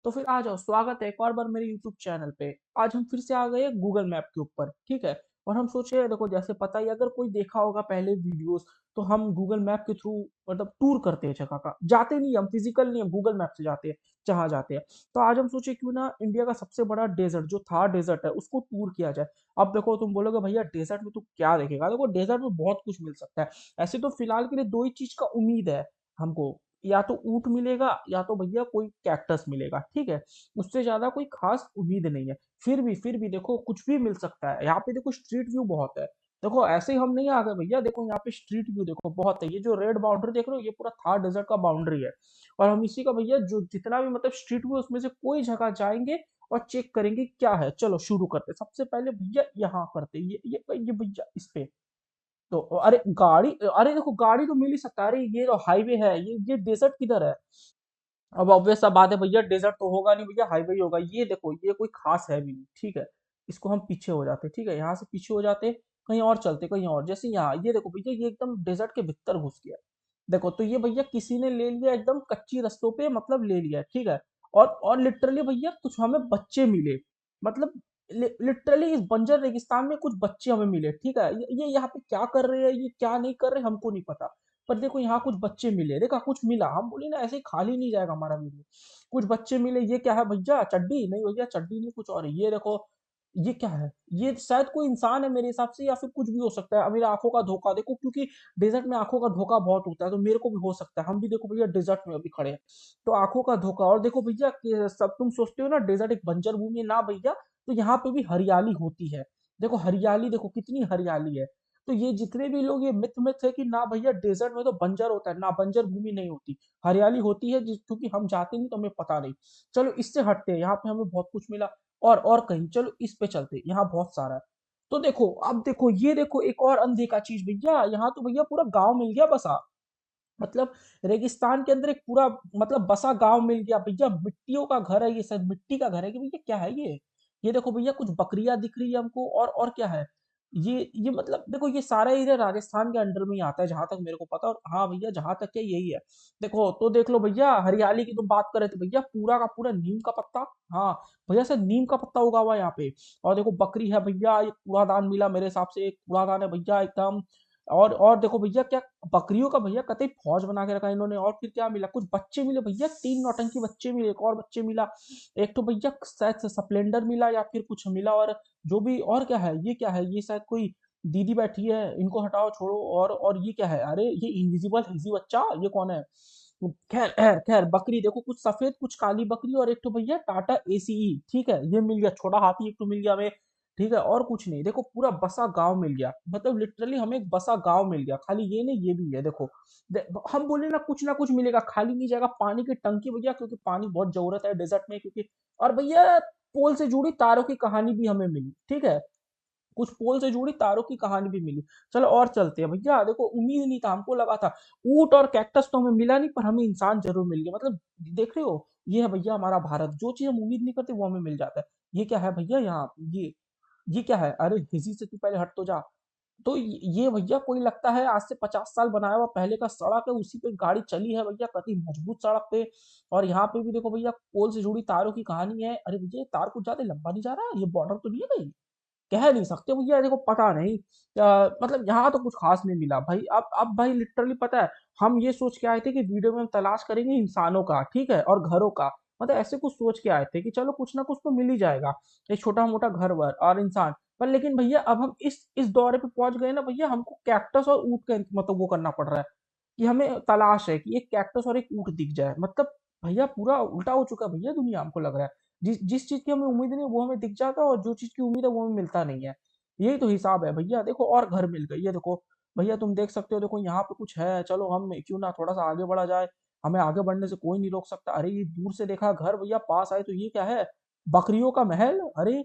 तो फिर आ जाओ, स्वागत है एक और बार मेरे यूट्यूब चैनल पे। आज हम फिर से आ गए गूगल मैप के ऊपर, ठीक है। और हम सोचे, देखो जैसे पता ही, अगर कोई देखा होगा पहले वीडियोस, तो हम गूगल मैप के थ्रू मतलब टूर करते हैं जगह का, जाते नहीं हम फिजिकल, नहीं हम गूगल मैप से जाते हैं जहाँ जाते हैं। तो आज हम सोचे क्यों ना इंडिया का सबसे बड़ा डेजर्ट जो थार डेजर्ट है उसको टूर किया जाए। अब देखो तुम बोलोगे भैया डेजर्ट में तू क्या देखेगा, देखो डेजर्ट में बहुत कुछ मिल सकता है। ऐसे तो फिलहाल के लिए दो ही चीज का उम्मीद है हमको, या तो ऊँट मिलेगा या तो भैया कोई कैक्टस मिलेगा, ठीक है। उससे ज़्यादा कोई ख़ास उम्मीद नहीं है। फिर भी देखो कुछ भी मिल सकता है। यहाँ पे देखो स्ट्रीट व्यू बहुत है। देखो ऐसे ही हम नहीं आ गए भैया, देखो यहाँ पे स्ट्रीट व्यू देखो बहुत है। ये जो रेड बाउंड्री देख रहे हो ये पूरा थार डेज़र्ट का बाउंड्री है। और हम इसी का भैया जो जितना भी मतलब स्ट्रीट व्यू है उसमें से कोई जगह जाएँगे और चेक करेंगे क्या है। चलो शुरू करते हैं। सबसे पहले भैया यहाँ करते हैं। ये भैया इस पे। तो अरे गाड़ी, अरे देखो गाड़ी तो मिल ही सकता है। अरे ये तो हाईवे है, ये डेजर्ट किधर है। अब ऑब्वियस सा बात है भैया, डेजर्ट तो होगा नहीं भैया, हाईवे ही होगा। ये देखो ये कोई खास है भी नहीं, ठीक है। इसको हम पीछे हो जाते, ठीक है, यहाँ से पीछे हो जाते, कहीं और चलते, कहीं और। जैसे यहाँ ये देखो भैया, ये एकदम डेजर्ट के भीतर घुस गया। देखो तो ये भैया किसी ने ले लिया एकदम कच्ची रस्तों पे, मतलब ले लिया, ठीक है। और लिटरली भैया कुछ हमें बच्चे मिले, मतलब लिटरली इस बंजर रेगिस्तान में कुछ बच्चे हमें मिले, ठीक है। ये यहाँ पे क्या कर रहे हैं, ये क्या नहीं कर रहे हमको नहीं पता। पर देखो यहाँ कुछ बच्चे मिले, देखा कुछ मिला, हम बोले ना ऐसे ही खाली नहीं जाएगा हमारा वीडियो। कुछ बच्चे मिले। ये क्या है भैया, चड्डी नहीं भैया, चड्डी नहीं, कुछ और है। ये देखो ये क्या है, ये शायद कोई इंसान है मेरे हिसाब से, या फिर कुछ भी हो सकता है। मेरी आंखों का धोखा देखो, क्योंकि डेजर्ट में आंखों का धोखा बहुत होता है, तो मेरे को भी हो सकता है। हम भी देखो भैया डेजर्ट में अभी खड़े हैं, तो आंखों का धोखा। और देखो भैया कि सब तुम सोचते हो ना डेजर्ट एक बंजर भूमि है, ना भैया। तो यहाँ पे भी हरियाली होती है। देखो हरियाली, देखो कितनी हरियाली है। तो ये जितने भी लोग ये मिथ मिथ है कि ना भैया डेजर्ट में तो बंजर होता है, ना बंजर भूमि नहीं होती, हरियाली होती है, क्योंकि हम जाते नहीं तो हमें पता नहीं। चलो इससे हटते हैं, यहाँ पे हमें बहुत कुछ मिला। और कहीं चलो इस पे चलते हैं, यहाँ बहुत सारा है। तो देखो अब देखो, ये देखो एक और अनदेखा चीज भैया, यहाँ तो भैया पूरा गांव मिल गया बसा। मतलब रेगिस्तान के अंदर एक पूरा मतलब बसा गांव मिल गया भैया। मिट्टियों का घर है ये, शायद मिट्टी का घर है कि भैया क्या है ये देखो भैया कुछ बकरियां दिख रही है हमको। और क्या है ये मतलब देखो ये सारा एरिया राजस्थान के अंडर में ही आता है जहां तक मेरे को पता। और हाँ भैया जहां तक है यही है। देखो तो देख लो भैया, हरियाली की तुम बात कर रहे थे भैया, पूरा का पूरा नीम का पत्ता। हाँ भैया सर, नीम का पत्ता उगा हुआ है यहाँ पे। और देखो बकरी है भैया, एक कूड़ादान मिला मेरे हिसाब से, एक कूड़ादान है भैया एकदम। और देखो भैया क्या, बकरियों का भैया कतई फौज बना के रखा है इन्होंने। और फिर क्या मिला, कुछ बच्चे मिले भैया, 3 नौटंकी बच्चे मिले, एक और बच्चे मिला। एक तो भैया शायद से स्प्लेंडर मिला या फिर कुछ मिला। और जो भी, और क्या है, ये क्या है, ये शायद कोई दीदी बैठी है, इनको हटाओ छोड़ो। और ये क्या है, अरे ये इनविजिबल हिजी बच्चा, ये कौन है। खैर खैर खैर, बकरी देखो कुछ सफेद कुछ काली बकरी, और एक तो भैया टाटा एसीई, ठीक है, ये मिल गया। छोटा हाथी एक तो मिल गया हमें, ठीक है। और कुछ नहीं, देखो पूरा बसा गांव मिल गया, मतलब लिटरली हमें एक बसा गांव मिल गया। खाली ये नहीं, ये भी है देखो। हम बोले ना कुछ मिलेगा, खाली नहीं जाएगा। पानी की टंकी भैया, क्योंकि पानी बहुत जरूरत है डेजर्ट में, क्योंकि। और भैया पोल से जुड़ी तारों की कहानी भी हमें मिली, ठीक है। कुछ पोल से जुड़ी तारों की कहानी भी मिली। चलो और चलते हैं भैया, देखो उम्मीद नहीं था, हमको लगा था ऊंट और कैक्टस तो हमें मिला नहीं, पर हमें इंसान जरूर मिल गया। मतलब देख रहे हो, ये है भैया हमारा भारत, जो चीज हम उम्मीद नहीं करते वो हमें मिल जाता है। ये क्या है भैया यहाँ, ये क्या है, अरे हिजी से तू पहले हट तो जा। तो ये भैया कोई लगता है आज से 50 साल बनाया हुआ पहले का सड़क है, उसी पे गाड़ी चली है भैया, कति मजबूत सड़क पे। और यहाँ पे भी देखो भैया पोल से जुड़ी तारों की कहानी है। अरे भैया ये तार कुछ ज्यादा लंबा नहीं जा रहा है, ये बॉर्डर तो नहीं है कहीं। कह नहीं सकते भैया, देखो पता नहीं। मतलब यहाँ तो कुछ खास नहीं मिला भाई। अब भाई लिटरली पता है, हम ये सोच के आए थे कि वीडियो में हम तलाश करेंगे इंसानों का, ठीक है, और घरों का। मतलब ऐसे कुछ सोच के आए थे कि चलो कुछ ना कुछ तो मिल ही जाएगा, एक छोटा मोटा घर वर और इंसान। पर लेकिन भैया अब हम इस दौरे पे पहुंच गए ना भैया, हमको कैक्टस और ऊँट का मतलब वो करना पड़ रहा है। कि हमें तलाश है कि एक कैक्टस और एक ऊँट दिख जाए। मतलब भैया पूरा उल्टा हो चुका है भैया दुनिया, हमको लग रहा है। जिस चीज की हमें उम्मीद नहीं वो हमें दिख जाता है, और जो चीज की उम्मीद है वो हमें मिलता नहीं है। यही तो हिसाब है भैया। देखो और घर मिल गई, ये देखो भैया तुम देख सकते हो, देखो यहाँ पे कुछ है। चलो हम क्यों ना थोड़ा सा आगे बढ़ा जाए, हमें आगे बढ़ने से कोई नहीं रोक सकता। अरे ये दूर से देखा घर भैया, पास आए तो ये क्या है, बकरियों का महल। अरे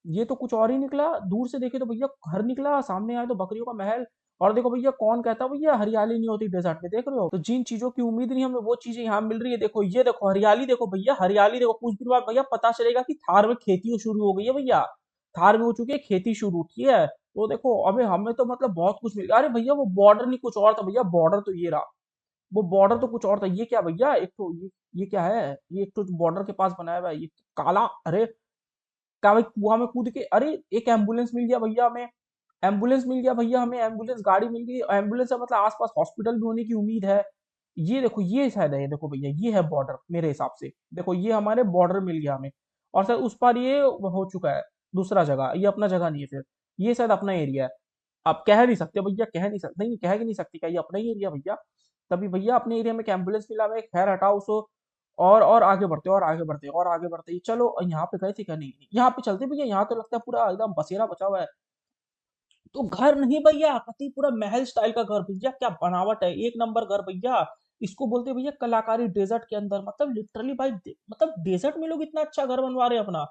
ये तो कुछ और ही निकला, दूर से देखे तो भैया घर निकला, सामने आए तो बकरियों का महल। और देखो भैया कौन कहता भैया हरियाली नहीं होती डेजर्ट में, देख रहे हो। तो जिन चीजों की उम्मीद नहीं हमें वो चीजें यहाँ मिल रही है। देखो ये देखो हरियाली, देखो भैया हरियाली, देखो कुछ दिन बाद भैया पता चलेगा कि थार में खेती शुरू हो गई है भैया। थार में हो चुकी है खेती शुरू, ठीक है। तो देखो अबे हमें तो मतलब बहुत कुछ मिल गया। अरे भैया वो बॉर्डर नहीं कुछ और था भैया, बॉर्डर तो ये रहा। वो बॉर्डर तो कुछ और था। ये क्या भैया, एक तो ये क्या है, ये एक तो बॉर्डर के पास बनाया हुआ है ये काला। अरे क्या भाई, कुआं में कूद के, अरे एक एम्बुलेंस मिल गया भैया हमें, एम्बुलेंस मिल गया भैया हमें, एम्बुलेंस गाड़ी मिल गई, एम्बुलेंस से मतलब आसपास हॉस्पिटल भी होने की उम्मीद है। ये देखो, ये शायद है, ये देखो भैया, ये है बॉर्डर मेरे हिसाब से। देखो ये हमारे बॉर्डर मिल गया हमें, और शायद उस पार ये हो चुका है दूसरा जगह, ये अपना जगह नहीं है फिर, ये शायद अपना एरिया है। अब कह नहीं सकते भैया, कह नहीं सकते, नहीं कह नहीं सकते, क्या ये अपना ही एरिया भैया? तभी भैया अपने एरिया में एक एम्बुलेंस मिला हुआ है, खैर हटाओ उसको। और आगे बढ़ते, और आगे बढ़ते, और आगे बढ़ते, चलो यहाँ पे गए थे क्या? नहीं, यहाँ पे चलते भैया, यहाँ तो लगता है पूरा एकदम बसेरा बचा हुआ है। तो घर नहीं भैया, कति पूरा महल स्टाइल का घर भैया, क्या बनावट है, एक नंबर घर भैया। इसको बोलते हैं भैया कलाकारी, डेजर्ट के अंदर, मतलब लिटरली भाई, मतलब डेजर्ट में लोग इतना अच्छा घर बनवा रहे हैं अपना।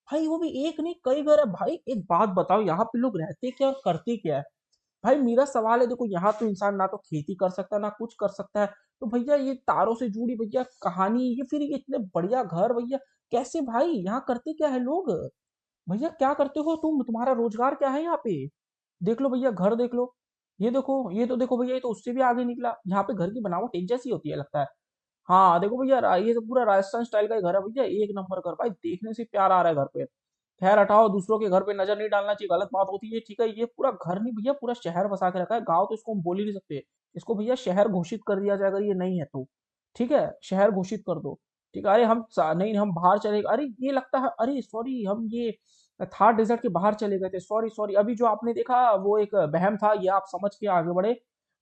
भाई वो भी एक नहीं, कई घर है भाई। एक बात बताओ, यहाँ पे लोग रहते क्या और करते क्या है? भाई मेरा सवाल है, देखो यहाँ तो इंसान ना तो खेती कर सकता है ना कुछ कर सकता है, तो भैया ये तारों से जुड़ी भैया कहानी, ये फिर ये इतने बढ़िया घर भैया, कैसे भाई? यहाँ करते क्या है लोग? भैया क्या करते हो तुम, तुम्हारा रोजगार क्या है यहाँ पे? देख लो भैया, घर देख लो, ये देखो, ये तो देखो भैया, ये तो उससे भी आगे निकला। यहाँ पे घर की बनावट एक जैसी होती है लगता है। हाँ देखो भैया, ये तो पूरा राजस्थान स्टाइल का ही घर है भैया, एक नंबर घर भाई, देखने से प्यार आ रहा है घर पे। खैर हटाओ, दूसरों के घर पे नजर नहीं डालना चाहिए, गलत बात होती है, ठीक है। ये पूरा घर नहीं भैया, पूरा शहर बसा के रखा है, गाँव तो इसको हम बोल ही नहीं सकते। इसको भैया शहर घोषित कर दिया जाएगा, ये नहीं है तो, ठीक है, शहर घोषित कर दो। ठीक है, अरे नहीं, हम बाहर चले, अरे ये लगता है, अरे सॉरी, हम ये थार डेजर्ट के बाहर चले गए थे, सॉरी सॉरी। अभी जो आपने देखा वो एक वहम था, ये आप समझ के आगे बढ़े।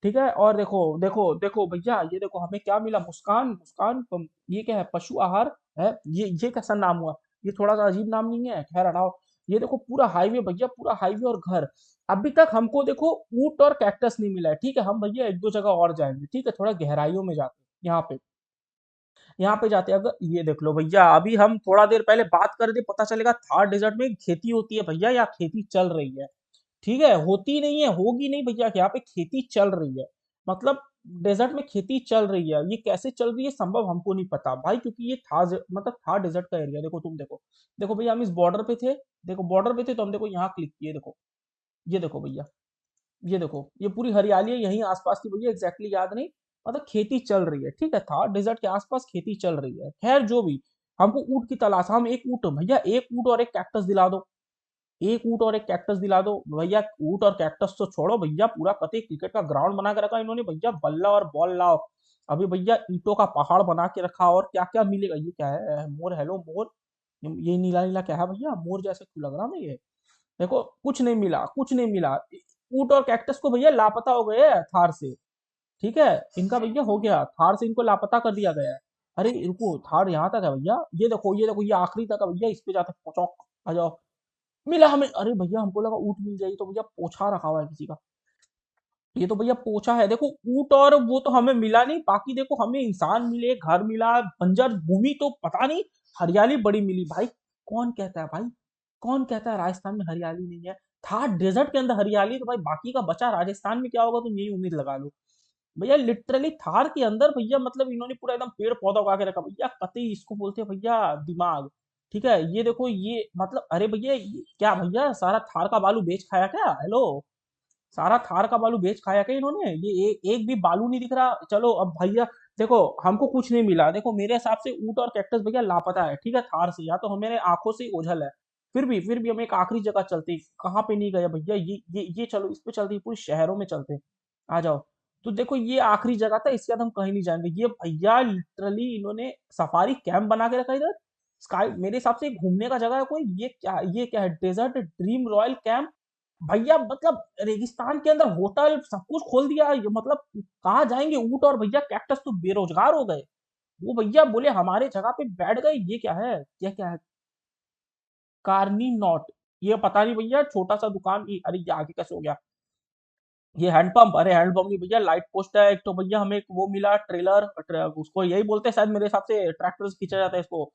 ठीक है, और देखो देखो देखो भैया, ये देखो हमें क्या मिला, मुस्कान मुस्कान ये क्या है, पशु आहार है, ये कैसा नाम हुआ? ये थोड़ा सा अजीब नाम नहीं है? खैर हटाओ। ये देखो पूरा हाईवे भैया, पूरा हाईवे और घर। अभी तक हमको देखो ऊंट और कैक्टस नहीं मिला है, ठीक है, हम भैया एक दो जगह और जाएंगे, ठीक है, थोड़ा गहराइयों में जाते हैं यहाँ पे जाते हैं। अगर ये देख लो भैया, अभी हम थोड़ा देर पहले बात कर रहे थे, पता चलेगा थार डेजर्ट में खेती होती है भैया, या खेती चल रही है। ठीक है, होती नहीं है, होगी नहीं भैया, यहाँ पे खेती चल रही है, मतलब डेजर्ट में खेती चल रही है। ये कैसे चल रही है संभव हमको नहीं पता भाई, क्योंकि ये था मतलब था डेजर्ट का एरिया। देखो तुम देखो, देखो भैया हम इस बॉर्डर पे थे, देखो बॉर्डर पे थे तो हम देखो यहाँ क्लिक किए, देखो ये देखो भैया, ये देखो ये पूरी हरियाली है यहीं आसपास की भैया, एग्जैक्टली याद नहीं, मतलब खेती चल रही है, ठीक है, था डेजर्ट के आसपास खेती चल रही है। खैर जो भी, हमको ऊँट की तलाश, हम एक ऊँट भैया, एक ऊँट और एक कैक्टस दिला दो, एक ऊँट और एक कैक्टस दिला दो भैया। ऊँट और कैक्टस तो छोड़ो भैया, पूरा कते क्रिकेट का ग्राउंड बना के रखा इन्होंने भैया, बल्ला और बॉल लाओ। अभी भैया ईंटों का पहाड़ बना के रखा, और क्या क्या मिलेगा? ये क्या है, मोर, हेलो मोर, ये नीला नीला क्या है भैया, मोर जैसे क्यों लग रहा है ये? देखो कुछ नहीं मिला, कुछ नहीं मिला। ऊँट और कैक्टस को भैया लापता हो गए हैं थार से, ठीक है, इनका भैया हो गया, थार से इनको लापता कर दिया गया है। अरे रुको, थार यहाँ तक है भैया, ये देखो ये देखो, ये आखिरी तक है भैया, इस पे जाते पहुंचो, आ जाओ। मिला हमें, अरे भैया हमको लगा ऊँट मिल जाएगी, तो भैया पोछा रखा हुआ है किसी का। ये तो भैया पोछा है, देखो ऊँट और वो तो हमें मिला नहीं, बाकी देखो हमें इंसान मिले, घर मिला, बंजर भूमि तो पता नहीं, हरियाली बड़ी मिली भाई। कौन कहता है भाई, कौन कहता है राजस्थान में हरियाली नहीं है? था डेजर्ट के अंदर हरियाली, तो भाई बाकी का बचा राजस्थान में क्या होगा, तुम यही उम्मीद लगा लो। भैया लिटरली थार के अंदर भैया, मतलब इन्होंने पूरा एकदम पेड़ पौधा उगा के रखा भैया, कतई इसको बोलते हैं भैया दिमाग। ठीक है, ये देखो ये मतलब, अरे भैया क्या भैया, सारा थार का बालू बेच खाया क्या? हेलो, सारा थार का बालू बेच खाया क्या इन्होंने? ये एक भी बालू नहीं दिख रहा। चलो अब भैया देखो, हमको कुछ नहीं मिला, देखो मेरे हिसाब से ऊँट और कैक्टस भैया लापता है, ठीक है, थार से, या तो हमारे आंखों से ओझल है। फिर भी हम एक आखिरी जगह चलते हैं। कहाँ पे नहीं गए भैया, ये चलो इस पे चलते हैं, पूरे शहरों में चलते हैं। आ जाओ। तो देखो ये आखिरी जगह था, इसके बाद हम कहीं नहीं जाएंगे। ये भैया लिटरली इन्होंने सफारी कैंप बना के रखा है इधर, स्काई, मेरे हिसाब से घूमने का जगह है कोई, ये क्या है, डेजर्ट ड्रीम रॉयल कैंप। भैया मतलब रेगिस्तान के अंदर होटल सब कुछ खोल दिया, ये मतलब कहाँ जाएंगे ऊँट और भैया कैक्टस, तो बेरोजगार हो गए। वो भैया बोले हमारे जगह पे बैठ गए, ये क्या है, ये क्या है, कार्नी नॉट, ये पता नहीं भैया, छोटा सा दुकान अरे ये आगे कैसे हो गया? ये हैंडपंप, अरे हैंडपंप की भैया लाइट पोस्ट है एक, तो भैया हमें एक वो मिला ट्रेलर, उसको यही बोलते हैं शायद, मेरे हिसाब से ट्रैक्टर से खींचा जाता है इसको।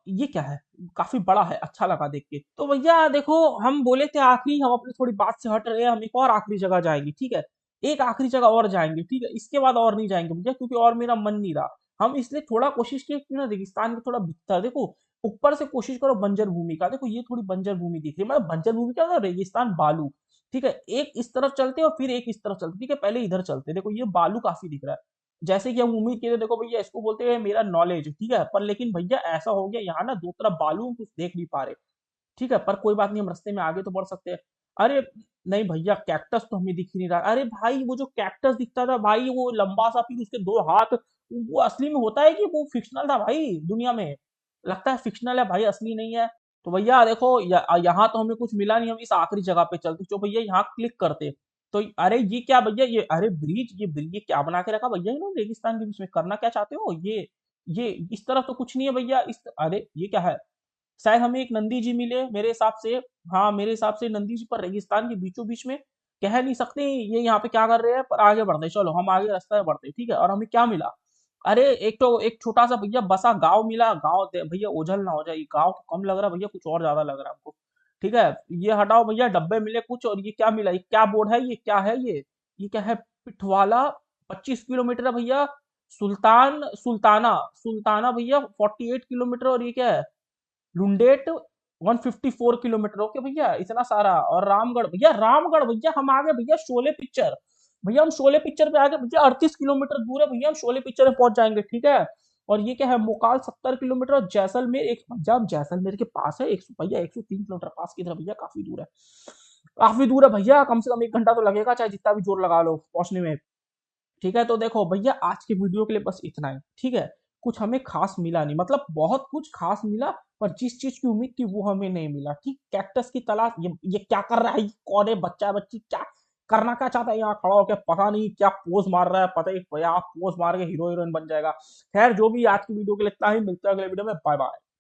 ये क्या है, काफी बड़ा है, अच्छा लगा देख के। तो भैया देखो, हम बोले थे आखिरी, हम अपनी थोड़ी बात से हट रहे हैं, हम एक और आखिरी जगह जाएंगे, ठीक है, एक आखिरी जगह और जाएंगे, ठीक है, इसके बाद और नहीं जाएंगे भैया, क्योंकि और मेरा मन नहीं रहा। हम इसलिए थोड़ा कोशिश की कि ना रेगिस्तान के थोड़ा भीतर देखो, ऊपर से कोशिश करो बंजर भूमि का, देखो ये थोड़ी बंजर भूमि दिख रही है, मतलब बंजर भूमि क्या होता है, रेगिस्तान बालू। ठीक है, एक इस तरफ चलते और फिर एक इस तरफ चलते, ठीक है, पहले इधर चलते, देखो ये बालू काफी दिख रहा है। जैसे कि हम उम्मीद किए थे, देखो भैया इसको बोलते हैं मेरा नॉलेज, ठीक है, पर लेकिन भैया ऐसा हो गया यहाँ ना दो तरफ बालू, हम कुछ देख नहीं पा रहे। ठीक है, पर कोई बात नहीं, हम रास्ते में आगे तो बढ़ सकते हैं। अरे नहीं भैया, कैक्टस तो हमें दिख ही नहीं रहा। अरे भाई, वो जो कैक्टस दिखता था भाई, वो लंबा सा, फिर उसके दो हाथ, वो असली में होता है कि वो फिक्शनल था भाई दुनिया में? लगता है फिक्शनल है भाई, असली नहीं है। तो भैया देखो, यहाँ तो हमें कुछ मिला नहीं, हम इस आखिरी जगह पे चलते, जो भैया यहाँ क्लिक करते। तो अरे ये क्या भैया, ये अरे ब्रिज, ये ब्रिज ये क्या बना के रखा भैया इन्होंने रेगिस्तान के बीच में? करना क्या चाहते हो ये इस तरफ तो कुछ नहीं है भैया, इस अरे ये क्या है? शायद हमें एक नंदी जी मिले मेरे हिसाब से। हाँ, मेरे हिसाब से नंदी जी, पर रेगिस्तान के बीचों बीच में कह नहीं सकते ये यहाँ पे क्या कर रहे हैं, पर आगे बढ़ते हैं। चलो हम आगे रास्ते में बढ़ते हैं, ठीक है। और हमें क्या मिला? अरे एक तो एक छोटा सा भैया बसा गांव मिला। गांव भैया ओझल ना हो जाए, गांव तो कम लग रहा भैया, कुछ और ज्यादा लग रहा है हमको। ठीक है, ये हटाओ भैया, डब्बे मिले कुछ। और ये क्या मिला? ये क्या बोर्ड है? ये क्या है ये क्या है? पिठवाला 25 किलोमीटर है भैया। सुल्ताना सुल्ताना भैया 48 किलोमीटर। और ये क्या है? लुंडेट 154 किलोमीटर। ओके भैया, इतना सारा। और रामगढ़ भैया, रामगढ़ भैया हम आ गए भैया, शोले पिक्चर। भैया हम शोले पिक्चर पे आ गए भैया, 38 किलोमीटर दूर है भैया, हम शोले पिक्चर में पहुंच जाएंगे, ठीक है। और ये क्या है? मोकाल 70 किलोमीटर। और जैसलमेर एक भैया, हम जैसलमेर के पास है, एक भैया 103 किलोमीटर पास की तरफ भैया, काफी दूर है। काफी दूर है भैया, कम से कम 1 घंटा तो लगेगा, चाहे जितना भी जोर लगा लो पहुंचने में। ठीक है, तो देखो भैया, आज के वीडियो के लिए बस इतना ही, ठीक है। कुछ हमें खास मिला नहीं, मतलब बहुत कुछ खास मिला, पर जिस चीज की उम्मीद थी वो हमें नहीं मिला, ठीक। कैक्टस की तलाश, ये क्या कर रहा है? ये कौन है? बच्चा है, बच्ची, क्या करना क्या चाहता है यहाँ खड़ा होकर? पता नहीं क्या पोज मार रहा है, पता ही भैया, पोज मार के हीरो हीरोइन बन जाएगा। खैर, जो भी, आज की वीडियो के लिए इतना ही। मिलता है अगले वीडियो में। Bye bye.